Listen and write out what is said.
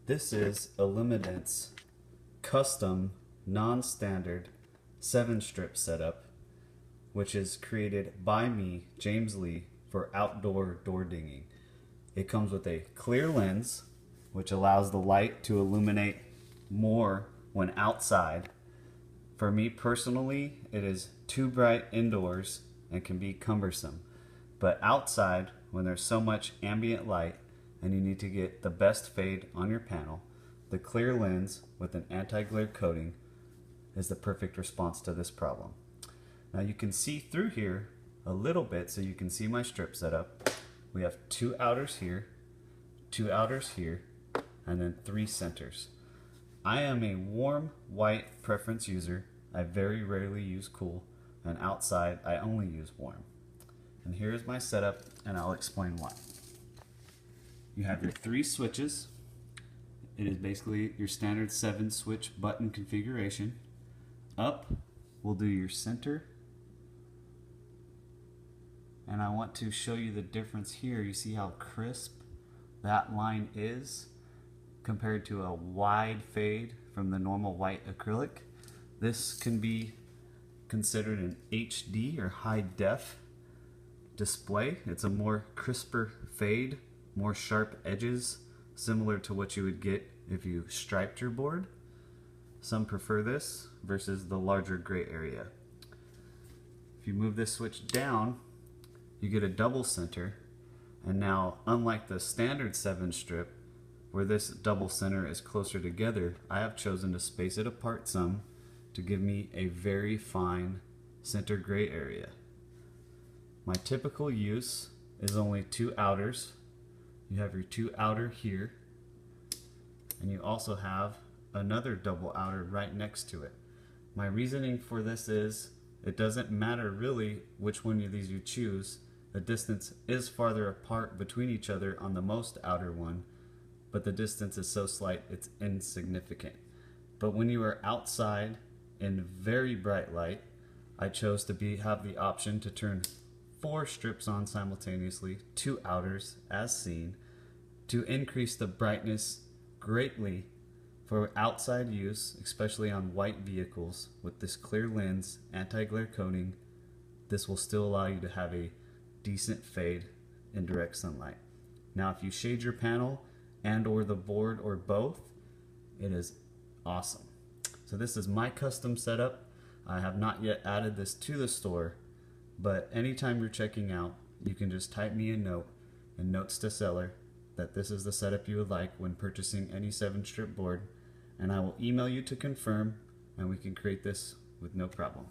This is Elimadent's custom, non-standard 7-strip setup, which is created by me, James Lee, for outdoor door dinging. It comes with a clear lens, which allows the light to illuminate more when outside. For me personally, it is too bright indoors and can be cumbersome. But outside, when there's so much ambient light and you need to get the best fade on your panel, the clear lens with an anti-glare coating is the perfect response to this problem. Now you can see through here a little bit, so you can see my strip setup. We have 2 outers here, 2 outers here, and then 3 centers. I am a warm white preference user. I very rarely use cool, and outside I only use warm. And here's my setup, and I'll explain why. You have your 3 switches. It is basically your standard 7-switch button configuration. Up, we'll do your center. And I want to show you the difference here. You see how crisp that line is compared to a wide fade from the normal white acrylic. This can be considered an HD or high def display. It's a more crisper fade, more sharp edges, similar to what you would get if you striped your board. Some prefer this versus the larger gray area. If you move this switch down, you get a double center, and now unlike the standard 7-strip where this double center is closer together, I have chosen to space it apart some to give me a very fine center gray area. My typical use is only 2 outers. You have your 2 outer here, and you also have another double outer right next to it. My reasoning for this is it doesn't matter really which one of these you choose. The distance is farther apart between each other on the most outer one, but the distance is so slight it's insignificant. But when you are outside in very bright light, I chose to have the option to turn 4 strips on simultaneously, 2 outers as seen, to increase the brightness greatly for outside use, especially on white vehicles. With this clear lens, anti-glare coating, this will still allow you to have a decent fade in direct sunlight. Now if you shade your panel and or the board or both, it is awesome. So this is my custom setup. I have not yet added this to the store, but anytime you're checking out, you can just type me a note in notes to seller that this is the setup you would like when purchasing any 7-strip board, and I will email you to confirm, and we can create this with no problem.